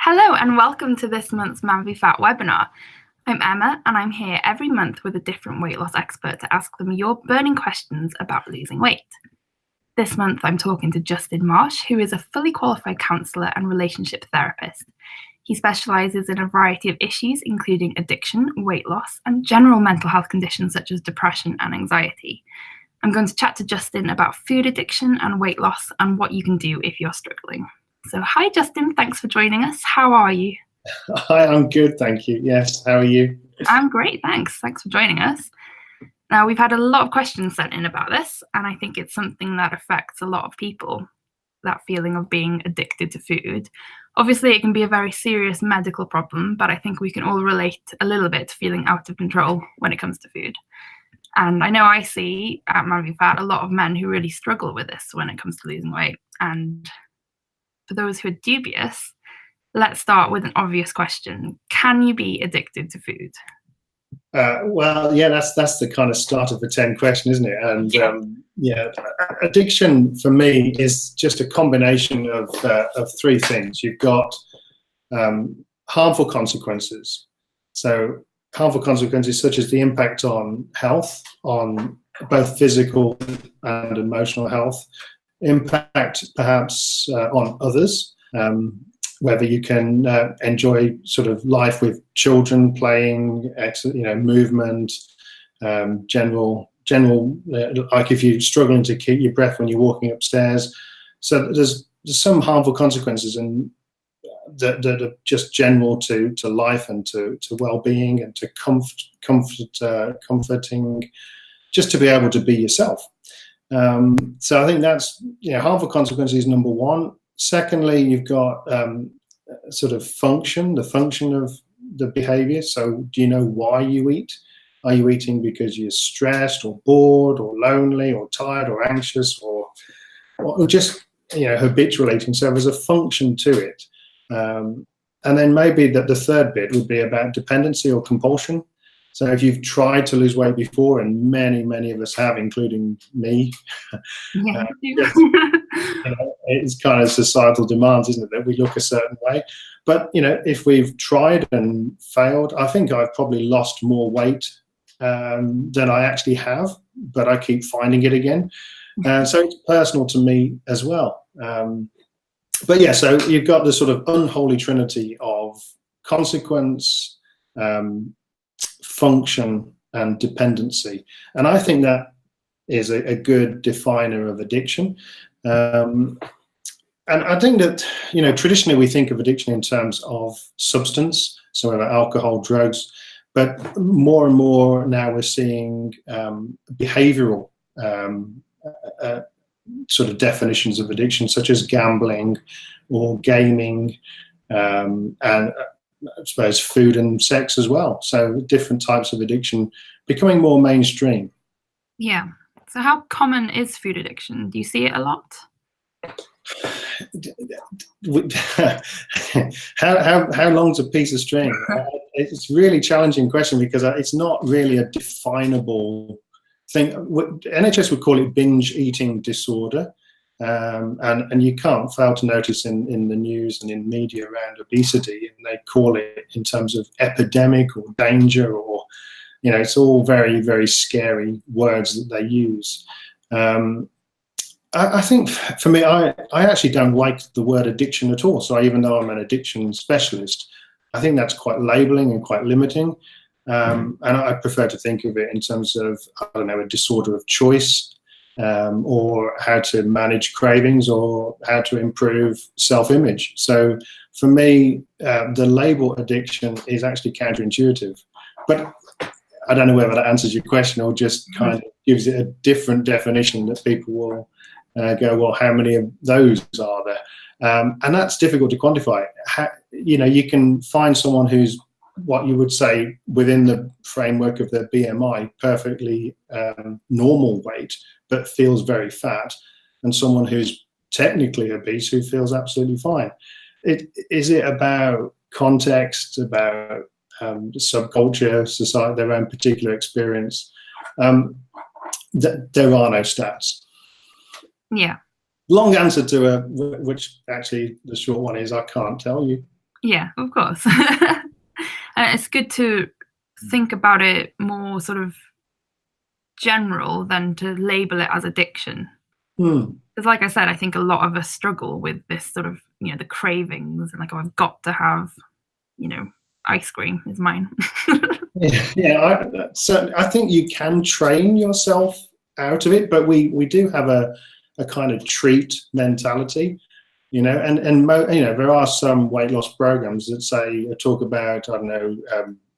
Hello and welcome to this month's Man v Fat webinar. I'm Emma and I'm here every month with a different weight loss expert to ask them your burning questions about losing weight. This month I'm talking to Justin Marsh, who is a fully qualified counsellor and relationship therapist. He specialises in a variety of issues including addiction, weight loss and general mental health conditions such as depression and anxiety. I'm going to chat to Justin about food addiction and weight loss and what you can do if you're struggling. So hi Justin, thanks for joining us. How are you? Hi, I'm good, thank you. Yes, how are you? I'm great, thanks. Thanks for joining us. Now, we've had a lot of questions sent in about this, and I think it's something that affects a lot of people, that feeling of being addicted to food. Obviously, it can be a very serious medical problem, but I think we can all relate a little bit to feeling out of control when it comes to food. And I know I see at Man v Fat a lot of men who really struggle with this when it comes to losing weight. And for those who are dubious, let's start with an obvious question. Can you be addicted to food? Well, yeah, that's the kind of start of the 10 question, isn't it? And addiction for me is just a combination of three things. You've got harmful consequences. So harmful consequences such as the impact on health, on both physical and emotional health, impact perhaps on others, whether you can enjoy sort of life with children, playing, movement, general, like if you're struggling to keep your breath when you're walking upstairs. So there's some harmful consequences and that are just general to life and to well-being and to comforting, just to be able to be yourself. So I think that's, harmful consequences number one. Secondly, you've got sort of the function of the behavior. So do you know why you eat? Are you eating because you're stressed or bored or lonely or tired or anxious or just, habitual eating? So there's a function to it. And then maybe that the third bit would be about dependency or compulsion. So if you've tried to lose weight before, and many of us have, including me, it's kind of societal demands, isn't it, that we look a certain way. But, if we've tried and failed, I think I've probably lost more weight than I actually have, but I keep finding it again. So it's personal to me as well. But yeah, so you've got the sort of unholy trinity of consequence, function and dependency, and I think that is a good definer of addiction. And I think that traditionally we think of addiction in terms of substance, so alcohol, drugs, but more and more now we're seeing behavioral sort of definitions of addiction, such as gambling or gaming, and I suppose food and sex as well. So different types of addiction becoming more mainstream. Yeah. So how common is food addiction? Do you see it a lot? How long's a piece of string? It's a really challenging question because it's not really a definable thing. NHS would call it binge eating disorder. And you can't fail to notice in the news and in media around obesity, and they call it in terms of epidemic or danger, or it's all very, very scary words that they use. I think for me, I actually don't like the word addiction at all. So even though I'm an addiction specialist, I think that's quite labeling and quite limiting. And I prefer to think of it in terms of, a disorder of choice. Or how to manage cravings, or how to improve self-image. So for me, the label addiction is actually counterintuitive. But I don't know whether that answers your question or just kind of gives it a different definition that people will go, well, how many of those are there? And that's difficult to quantify. You can find someone who's what you would say within the framework of their BMI, perfectly normal weight, but feels very fat, and someone who's technically obese who feels absolutely fine. Is it about context, about subculture, society, their own particular experience? There are no stats. Yeah. Long answer to which actually the short one is I can't tell you. Yeah, of course. And it's good to think about it more sort of general than to label it as addiction. Hmm. Because, like I said, I think a lot of us struggle with this sort of, the cravings and like, oh, I've got to have, ice cream is mine. I think you can train yourself out of it, but we do have a kind of treat mentality, there are some weight loss programs that say talk about, I don't know,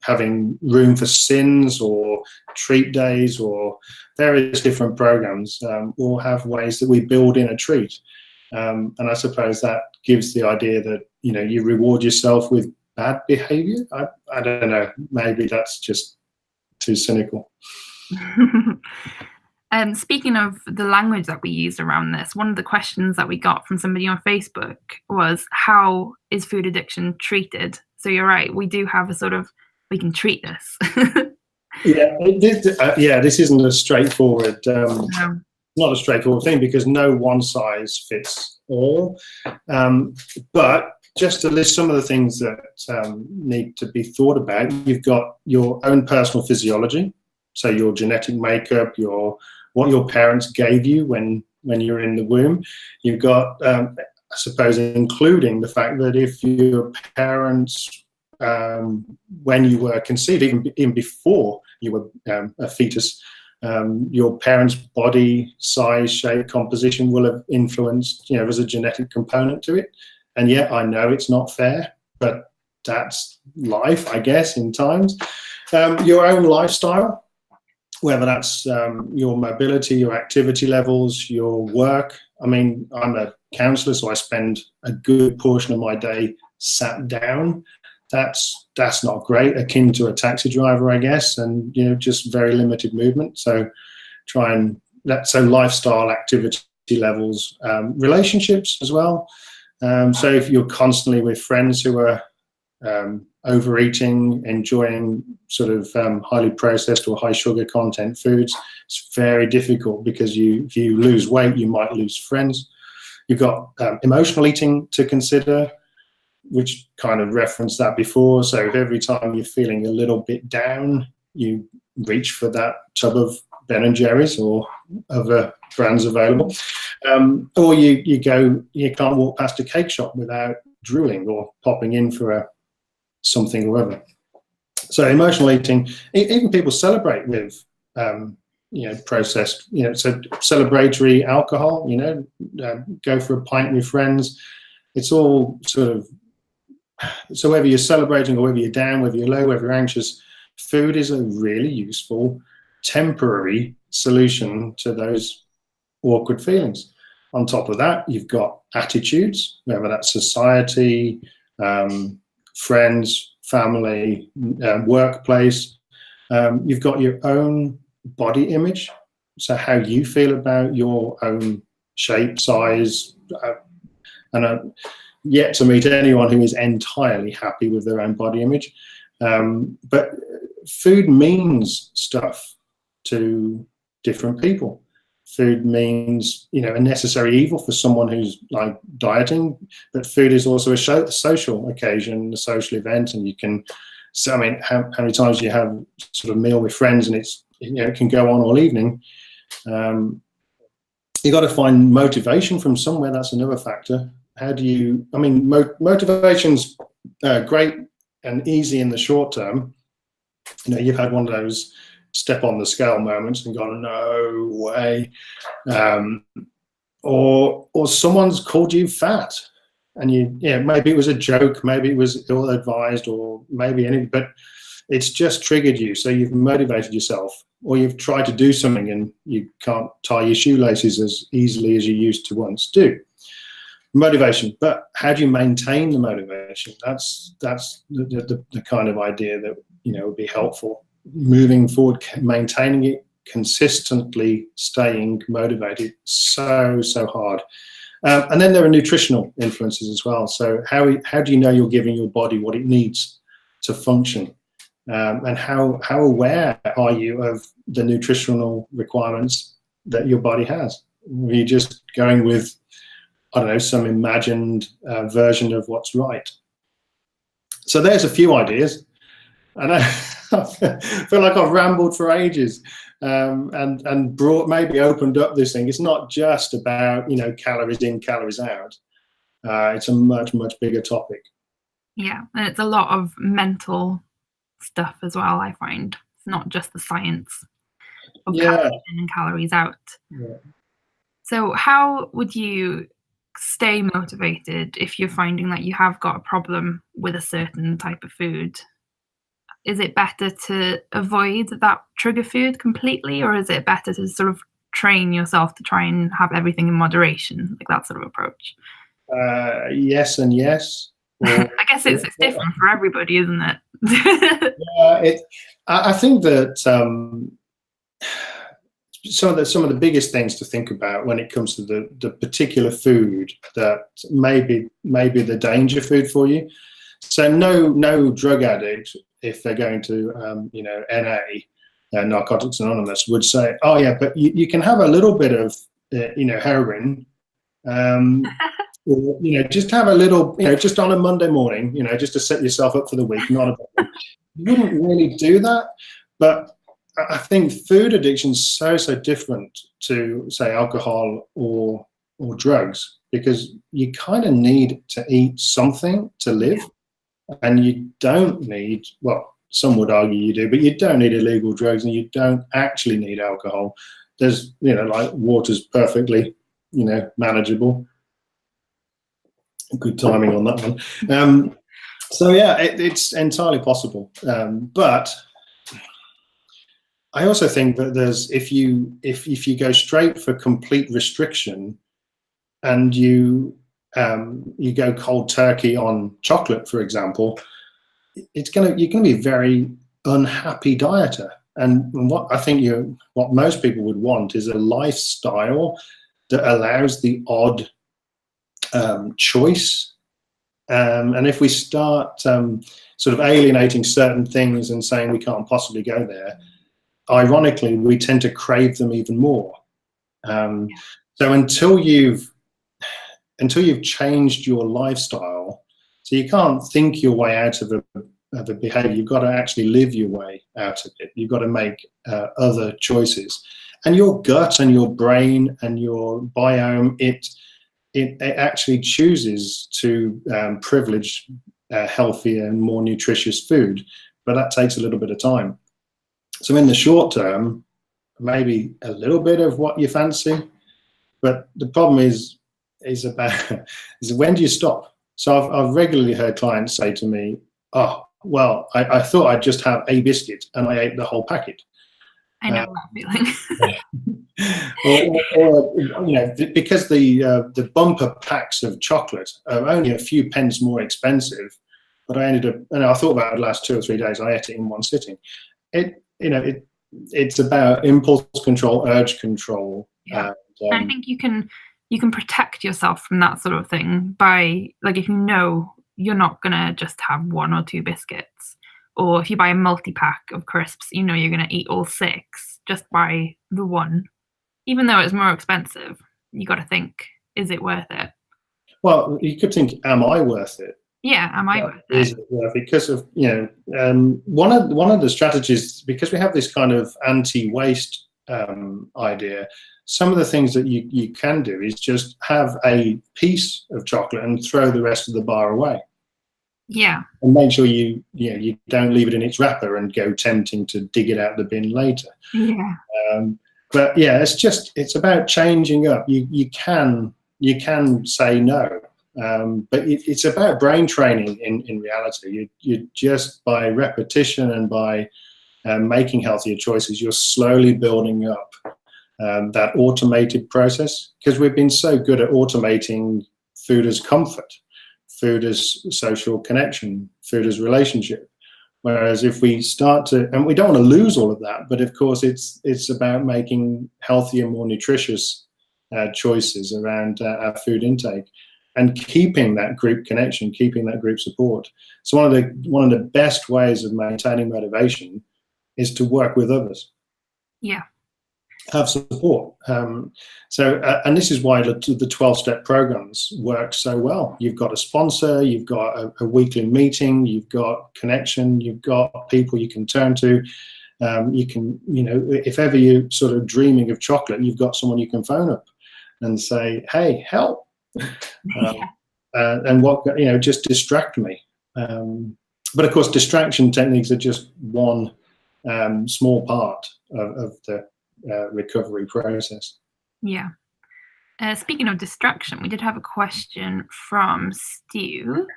having room for sins or treat days or various different programs, will have ways that we build in a treat, and I suppose that gives the idea that you reward yourself with bad behavior. I don't know, maybe that's just too cynical. Speaking of the language that we used around this, one of the questions that we got from somebody on Facebook was, how is food addiction treated? So you're right, we do have a sort of, we can treat this. This isn't a straightforward, No. not a straightforward thing, because no one size fits all. But just to list some of the things that need to be thought about, you've got your own personal physiology, so your genetic makeup, what your parents gave you when you're in the womb. You've got, I suppose, including the fact that if your parents, when you were conceived, even before you were a fetus, your parents' body size, shape, composition will have influenced, there's a genetic component to it. And yet I know it's not fair, but that's life, I guess, in times. Your own lifestyle, whether that's your mobility, your activity levels, your work. I mean, I'm a counsellor, so I spend a good portion of my day sat down. That's not great, akin to a taxi driver, I guess, and just very limited movement. So lifestyle, activity levels, relationships as well. So if you're constantly with friends who are overeating, enjoying sort of highly processed or high sugar content foods, it's very difficult, because if you lose weight, you might lose friends. You've got emotional eating to consider, which kind of referenced that before. So if every time you're feeling a little bit down, you reach for that tub of Ben & Jerry's or other brands available, or you can't walk past a cake shop without drooling or popping in for something or other. So emotional eating, even people celebrate with processed, so celebratory alcohol, go for a pint with friends. It's all sort of, so whether you're celebrating or whether you're down, whether you're low, whether you're anxious, food is a really useful temporary solution to those awkward feelings. On top of that, you've got attitudes, whether that's society, friends, family, workplace. You've got your own body image, so how you feel about your own shape, size, and I'm yet to meet anyone who is entirely happy with their own body image. But food means stuff to different people. Food means, a necessary evil for someone who's like dieting, but food is also a social occasion, a social event, and you can. So, I mean, how many times do you have sort of meal with friends, and it can go on all evening. You got to find motivation from somewhere. That's another factor. How do you? I mean, motivation's great and easy in the short term. You've had one of those step on the scale moments and gone, no way, or someone's called you fat, and maybe it was a joke, maybe it was ill advised, or maybe anything, but it's just triggered you, so you've motivated yourself, or you've tried to do something and you can't tie your shoelaces as easily as you used to once do. Motivation, but how do you maintain the motivation? That's the kind of idea that would be helpful. Moving forward, maintaining it, consistently staying motivated, so hard. And then there are nutritional influences as well. So how do you know you're giving your body what it needs to function? And how aware are you of the nutritional requirements that your body has? Are you just going with, I don't know, some imagined version of what's right? So there's a few ideas, and I feel like I've rambled for ages, and maybe opened up this thing. It's not just about, calories in, calories out. It's a much, much bigger topic. Yeah, and it's a lot of mental stuff as well, I find. It's not just the science of calories in and calories out. Yeah. So how would you stay motivated if you're finding that you have got a problem with a certain type of food? Is it better to avoid that trigger food completely, or is it better to sort of train yourself to try and have everything in moderation, like that sort of approach? Yes and yes. I guess it's different for everybody, isn't it? I think that some of the biggest things to think about when it comes to the particular food that may be the danger food for you. So no drug addict, if they're going to NA, Narcotics Anonymous, would say, oh yeah, but you can have a little bit of heroin. Just have a little, just on a Monday morning, just to set yourself up for the week. Not a problem. You wouldn't really do that, but I think food addiction is so different to, say, alcohol or drugs, because you kind of need to eat something to live, and you don't need, well, some would argue you do, but you don't need illegal drugs, and you don't actually need alcohol. There's, like water's perfectly, manageable. Good timing on that one. So yeah, it's entirely possible. But I also think that there's, if you go straight for complete restriction, and you go cold turkey on chocolate, for example, you're gonna be a very unhappy dieter. And what I think what most people would want is a lifestyle that allows the odd choice. And if we start sort of alienating certain things and saying we can't possibly go there, ironically, we tend to crave them even more. So until you've changed your lifestyle, so you can't think your way out of a behavior, you've got to actually live your way out of it. You've got to make other choices. And your gut and your brain and your biome, it actually chooses to privilege healthier and more nutritious food, but that takes a little bit of time. So in the short term, maybe a little bit of what you fancy, but the problem is when do you stop? So I've regularly heard clients say to me, oh, well, I thought I'd just have a biscuit and I ate the whole packet. I know that feeling. Because the bumper packs of chocolate are only a few pence more expensive, but I ended up, and I thought about it the last 2 or 3 days, I ate it in one sitting. It's about impulse control, urge control. Yeah. And I think you can protect yourself from that sort of thing by, like, if you're not gonna just have 1 or 2 biscuits, or if you buy a multi-pack of crisps, you're gonna eat all 6, just buy the 1. Even though it's more expensive, you got to think, is it worth it? Well, you could think, am I worth it? Yeah, am I worth it? Is it worth it? Because of, one of the strategies, because we have this kind of anti-waste idea, some of the things that you can do is just have a piece of chocolate and throw the rest of the bar away. Yeah. And make sure you don't leave it in its wrapper and go tempting to dig it out the bin later. Yeah. But yeah, it's about changing up. You can say no, but it's about brain training in reality. You just, by repetition and by making healthier choices, you're slowly building up that automated process, because we've been so good at automating food as comfort, food as social connection, food as relationship. Whereas if we start to, and we don't want to lose all of that, but of course it's about making healthier, more nutritious choices around our food intake, and keeping that group connection, keeping that group support. So one of the best ways of maintaining motivation is to work with others. Yeah. have support. And this is why the 12-step programs work so well. You've got a sponsor, you've got a weekly meeting, you've got connection, you've got people you can turn to. You can, if ever you're sort of dreaming of chocolate, you've got someone you can phone up and say, hey, help. And what, just distract me. But of course, distraction techniques are just one small part of the recovery process. Yeah. Speaking of distraction, we did have a question from Stu.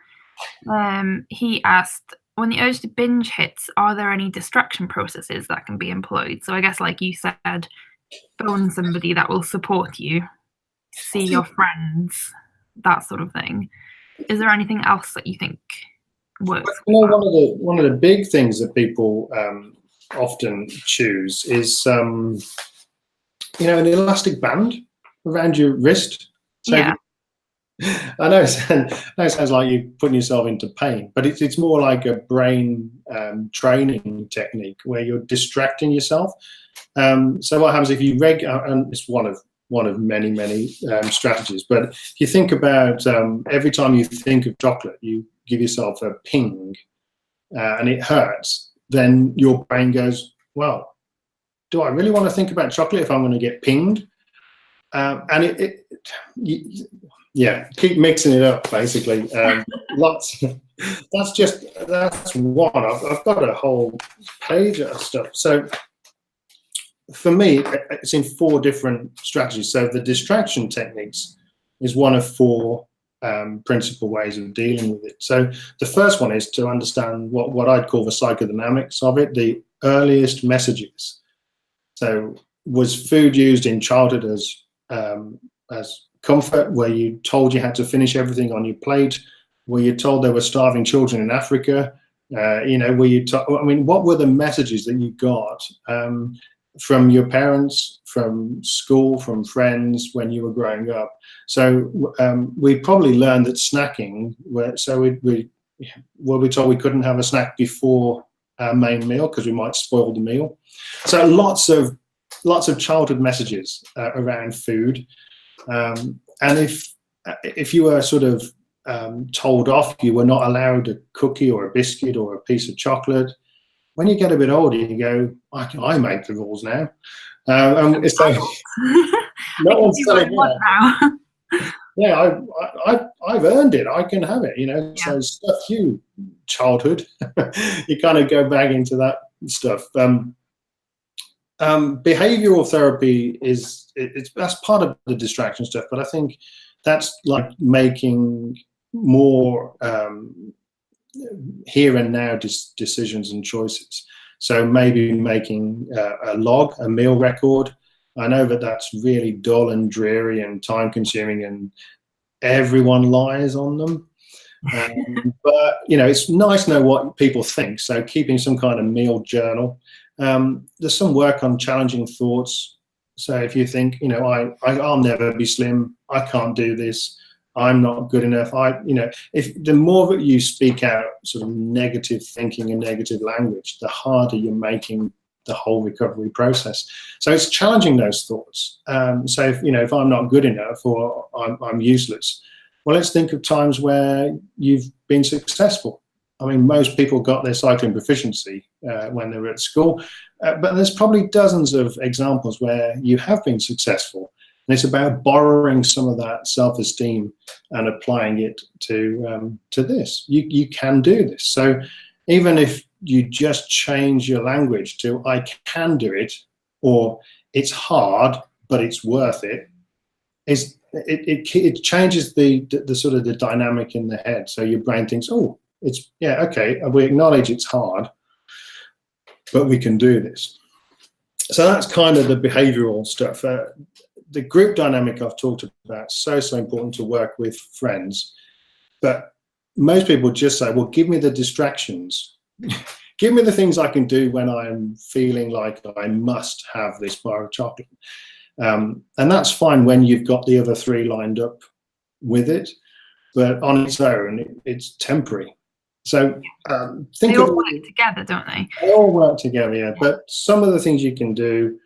He asked, when the urge to binge hits, are there any distraction processes that can be employed? So I guess, like you said, phone somebody that will support you, see your friends, that sort of thing. Is there anything else that you think works? One of the big things that people often choose is an elastic band around your wrist. So yeah. I know it sounds like you're putting yourself into pain, but it's more like a brain training technique where you're distracting yourself. So what happens if you and it's one of many strategies, but if you think about every time you think of chocolate, you give yourself a ping and it hurts, then your brain goes, well, do I really want to think about chocolate if I'm going to get pinged? And keep mixing it up, basically. Lots. That's one. I've got a whole page of stuff. So for me, it's in 4 different strategies. So the distraction techniques is one of 4 principal ways of dealing with it. So the first one is to understand what I'd call the psychodynamics of it, the earliest messages. So was food used in childhood as comfort, where you told you had to finish everything on your plate? Were you told there were starving children in Africa? Were you what were the messages that you got from your parents, from school, from friends when you were growing up? So we probably learned that snacking, we were told we couldn't have a snack before our main meal because we might spoil the meal. So lots of childhood messages around food. And if you were sort of told off, you were not allowed a cookie or a biscuit or a piece of chocolate. When you get a bit older, you go, I make the rules now. And so no one's telling me now. Yeah, I've earned it. I can have it. Yeah. So stuff you, childhood. You kind of go back into that stuff. Behavioral therapy that's part of the distraction stuff, but I think that's like making more here and now decisions and choices. So maybe making a log, a meal record. I know that that's really dull and dreary and time consuming and everyone lies on them. But it's nice to know what people think. So keeping some kind of meal journal. There's some work on challenging thoughts. So if you think, I'll never be slim, I can't do this, I'm not good enough. If the more that you speak out sort of negative thinking and negative language, the harder you're making the whole recovery process. So it's challenging those thoughts. So if I'm not good enough or I'm useless, well, let's think of times where you've been successful. I mean, most people got their cycling proficiency when they were at school, but there's probably dozens of examples where you have been successful. And it's about borrowing some of that self-esteem and applying it to this. You can do this. So even if you just change your language to "I can do it" or "it's hard but it's worth it," it changes the sort of the dynamic in the head. So your brain thinks, "Oh, okay, we acknowledge it's hard, but we can do this." So that's kind of the behavioral stuff. The group dynamic I've talked about, so important to work with friends. But most people just say, well, give me the distractions. Give me the things I can do when I'm feeling like I must have this bar of chocolate. And that's fine when you've got the other 3 lined up with it. But on its own, it's temporary. So they all work together, don't they? They all work together, yeah. But some of the things you can do,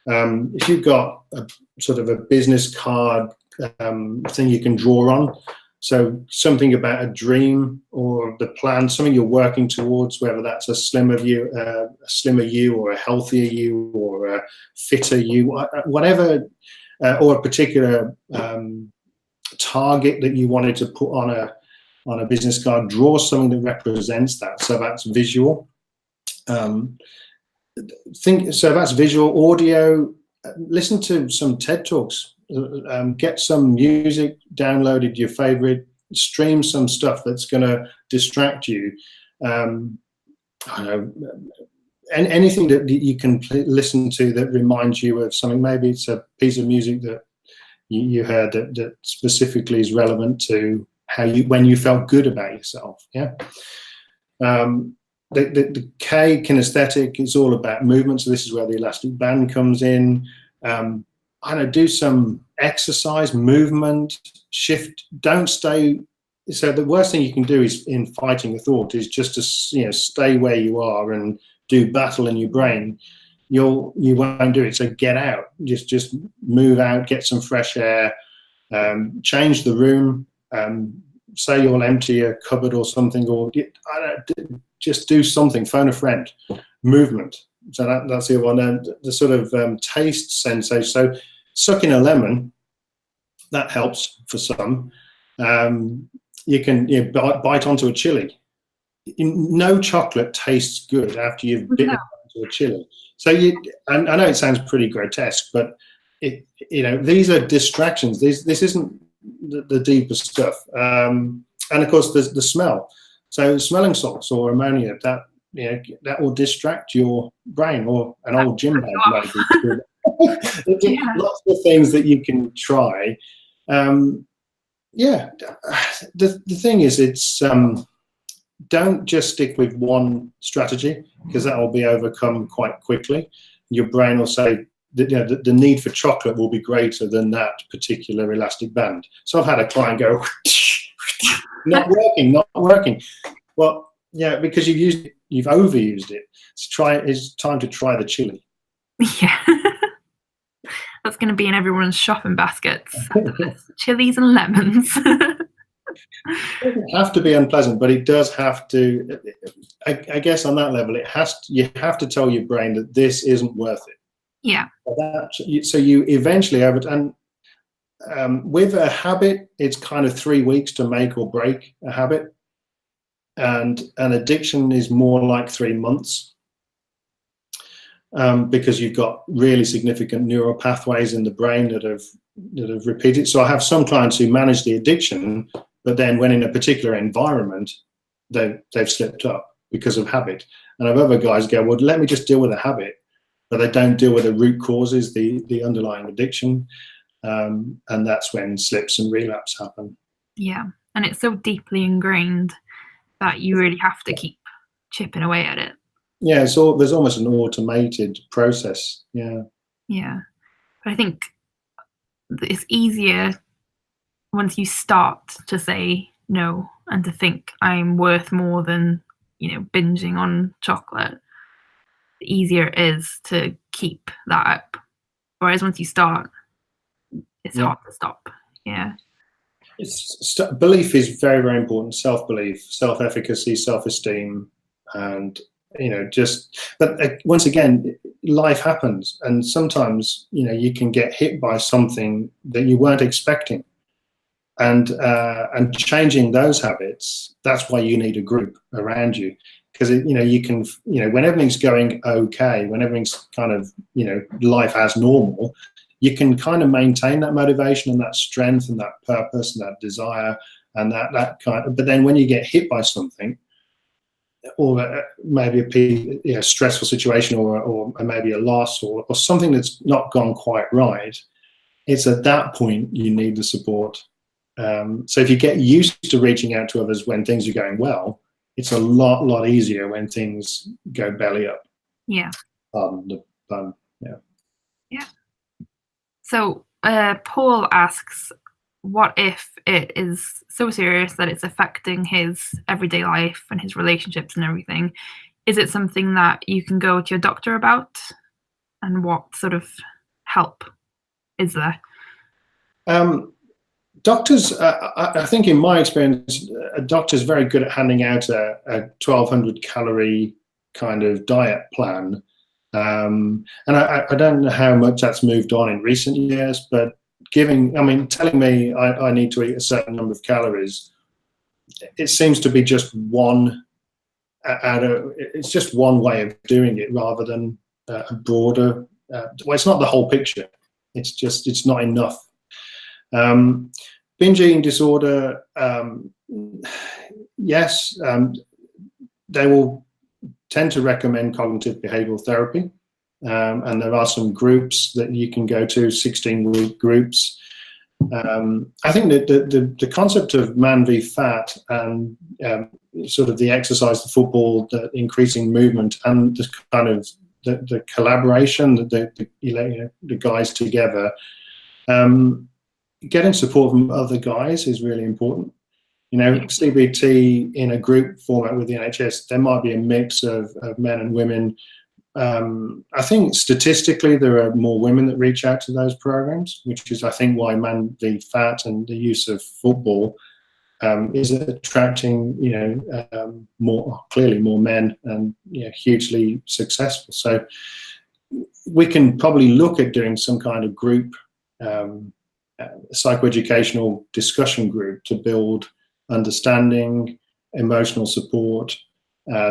If you've got a sort of a business card thing you can draw on, so something about a dream or the plan, something you're working towards, whether that's a slimmer you or a healthier you or a fitter you, whatever, or a particular target that you wanted to put on a business card, draw something that represents that. So that's visual. So that's visual. Audio. Listen to some TED Talks. Get some music downloaded, your favorite. Stream some stuff that's going to distract you. I don't know, anything that you can listen to that reminds you of something. Maybe it's a piece of music that you heard that specifically is relevant to when you felt good about yourself. Yeah. The K, kinesthetic, is all about movement. So this is where the elastic band comes in. I don't know, do some exercise, movement, shift. Don't stay. So the worst thing you can do is in fighting a thought is just to stay where you are and do battle in your brain. You won't do it. So get out. Just move out. Get some fresh air. Change the room. Say you'll empty a cupboard or something, or just do something. Phone a friend. Movement. So that's the other one. The sort of taste sensation. So sucking a lemon, that helps for some. You can bite onto a chili. No chocolate tastes good after you've bitten into a chili. So I know it sounds pretty grotesque, but these are distractions. This isn't the deeper stuff. And of course, there's the smell. So smelling salts or ammonia, that will distract your brain, or an old gym bag maybe. Lots of things that you can try. The thing is, it's don't just stick with one strategy, because that will be overcome quite quickly. Your brain will say that the need for chocolate will be greater than that particular elastic band. So I've had a client go, not working. Well, yeah, because you've overused it. It's time to try the chili. Yeah. That's going to be in everyone's shopping baskets. Chilies and lemons. It doesn't have to be unpleasant, but it does have to. I guess on that level, you have to tell your brain that this isn't worth it. Yeah. So you eventually with a habit, it's kind of 3 weeks to make or break a habit, and an addiction is more like 3 months. Because you've got really significant neural pathways in the brain that have repeated. So I have some clients who manage the addiction, but then when in a particular environment, they've slipped up because of habit. And I have other guys go, well, let me just deal with a habit, but they don't deal with the root causes, the underlying addiction. And that's when slips and relapse happen. Yeah, and it's so deeply ingrained that you really have to keep chipping away at it. Yeah, so there's almost an automated process. Yeah. Yeah. But I think it's easier once you start to say no and to think I'm worth more than, binging on chocolate. The easier it is to keep that up. Whereas once you start, it's hard to stop. Yeah. Belief is very, very important. Self-belief, self-efficacy, self-esteem, and but once again, life happens, and sometimes you can get hit by something that you weren't expecting, and changing those habits. That's why you need a group around you, because you can when everything's going okay, when everything's kind of life as normal, you can kind of maintain that motivation and that strength and that purpose and that desire and that kind of. But then when you get hit by something, or maybe a stressful situation, or maybe a loss, or something that's not gone quite right, it's at that point you need the support. So if you get used to reaching out to others when things are going well, it's a lot easier when things go belly up. Yeah. Yeah. So Paul asks, what if it is so serious that it's affecting his everyday life and his relationships and everything? Is it something that you can go to your doctor about? And what sort of help is there? Doctors, I think in my experience, a doctor's very good at handing out a 1,200 calorie kind of diet plan. And I don't know how much that's moved on in recent years, but telling me I need to eat a certain number of calories, it seems to be just it's just one way of doing it rather than a broader, well, it's not the whole picture. It's not enough. Binge eating disorder, yes, they will tend to recommend cognitive behavioral therapy, and there are some groups that you can go to, 16-week groups. I think that the concept of man v fat and sort of the exercise, the football, the increasing movement, and the kind of the collaboration, the guys together, getting support from other guys is really important. CBT in a group format with the NHS, there might be a mix of men and women. I think statistically there are more women that reach out to those programs, which is, I think, why Man v Fat and the use of football is attracting, clearly more men and hugely successful. So we can probably look at doing some kind of group psychoeducational discussion group to build understanding, emotional support,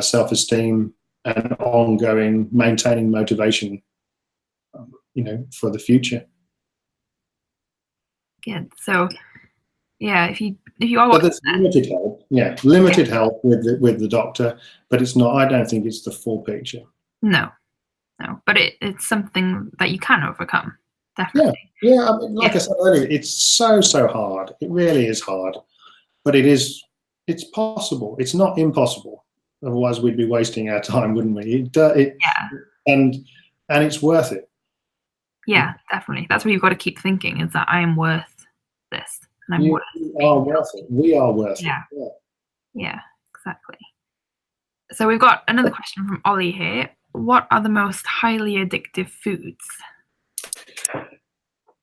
self-esteem, and ongoing maintaining motivation, for the future. Yeah. So, yeah, if you are, but there's limited help. Yeah, limited help with the doctor, but it's not. I don't think it's the full picture. No, but it's something that you can overcome. Definitely. Yeah. I said earlier, it's so hard. It really is hard, but it's possible. It's not impossible. Otherwise, we'd be wasting our time, wouldn't we? And it's worth it. Yeah, definitely. That's what you've got to keep thinking: is that I am worth this, and you are worth it. We are worth it. Yeah, exactly. So we've got another question from Ollie here. What are the most highly addictive foods?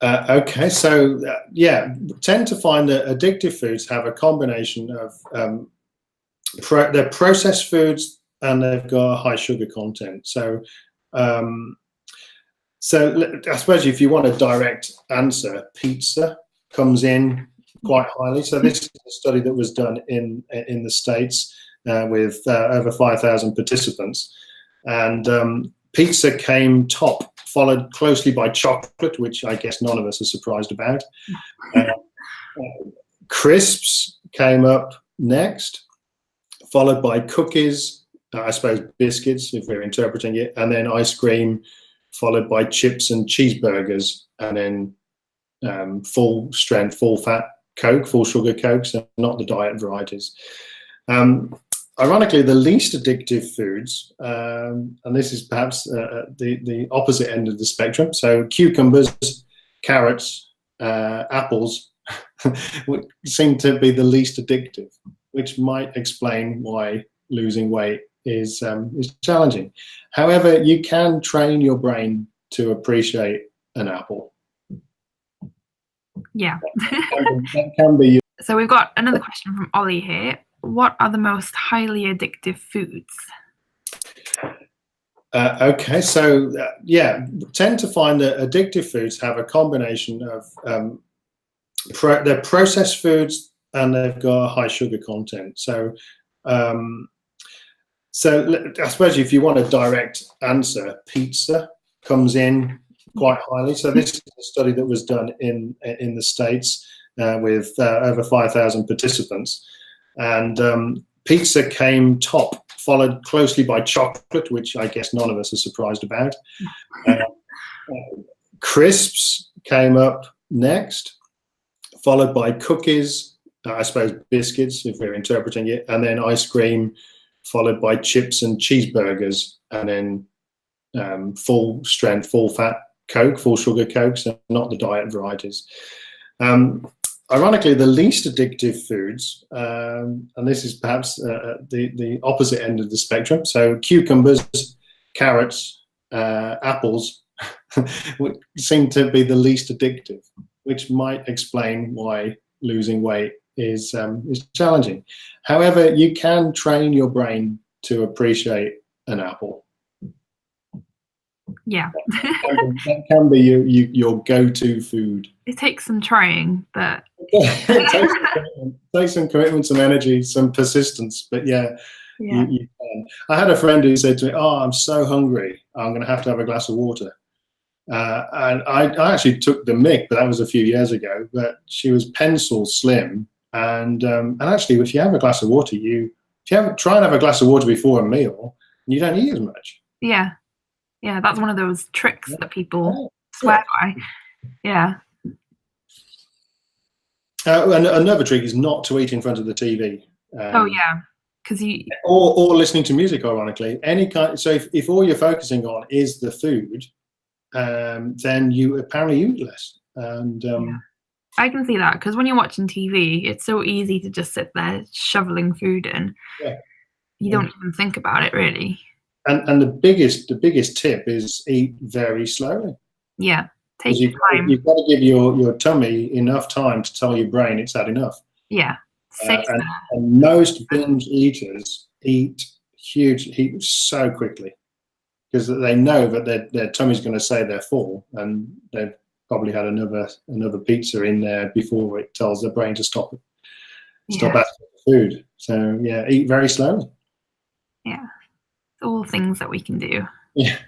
Okay, so tend to find that addictive foods have a combination of they're processed foods and they've got a high sugar content. So I suppose if you want a direct answer, pizza comes in quite highly. So this is a study that was done in the States with over 5,000 participants, and pizza came top, followed closely by chocolate, which I guess none of us are surprised about. Crisps came up next, followed by cookies, I suppose biscuits, if we're interpreting it, and then ice cream, followed by chips and cheeseburgers, and then full strength, full fat Coke, full sugar Cokes, and not the diet varieties. Ironically, the least addictive foods, and this is perhaps the opposite end of the spectrum, so cucumbers, carrots, apples seem to be the least addictive, which might explain why losing weight is challenging. However, you can train your brain to appreciate an apple. Yeah. that can be. So we've got another question from Ollie here. What are the most highly addictive foods? Okay, so tend to find that addictive foods have a combination of they're processed foods and they've got a high sugar content. So I suppose if you want a direct answer, pizza comes in quite highly. So this is a study that was done in the States with over 5,000 participants, and pizza came top, followed closely by chocolate, which I guess none of us are surprised about. Crisps came up next, followed by cookies, I suppose biscuits, if we're interpreting it, and then ice cream, followed by chips and cheeseburgers, and then full strength, full fat Coke, full sugar Cokes, and not the diet varieties. Ironically, the least addictive foods, and this is perhaps the opposite end of the spectrum, so cucumbers, carrots, apples seem to be the least addictive, which might explain why losing weight is challenging. However, you can train your brain to appreciate an apple. Yeah. That can be your go-to food. It takes some trying, but It takes some commitment, some energy, some persistence. But yeah. You can. I had a friend who said to me, "Oh, I'm so hungry. I'm going to have a glass of water." And I actually took the mick, but that was a few years ago. But she was pencil slim, and actually, if you have a glass of water, try and have a glass of water before a meal, and you don't eat as much. Yeah, that's one of those tricks that people swear by. Yeah. And another trick is not to eat in front of the TV. Oh yeah. Because or listening to music, ironically, any kind. So if all you're focusing on is the food, then you apparently eat less. And I can see that, because when you're watching TV, it's so easy to just sit there shoveling food in. Yeah. You don't even think about it, really. And the biggest tip is eat very slowly. Yeah, take your time. You've got to give your tummy enough time to tell your brain it's had enough. Yeah. And most binge eaters eat so quickly because they know that their tummy's going to say they're full, and they've probably had another pizza in there before it tells their brain to stop asking for food. So yeah, eat very slowly. Yeah, it's all things that we can do. Yeah.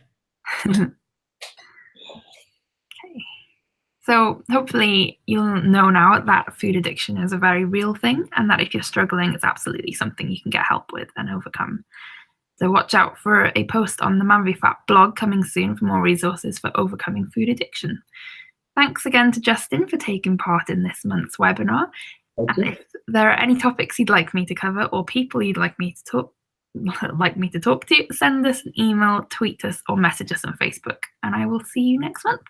So hopefully you'll know now that food addiction is a very real thing, and that if you're struggling, it's absolutely something you can get help with and overcome. So watch out for a post on the Man v Fat blog coming soon for more resources for overcoming food addiction. Thanks again to Justin for taking part in this month's webinar. And if there are any topics you'd like me to cover or people you'd like me to talk to, send us an email, tweet us, or message us on Facebook. And I will see you next month.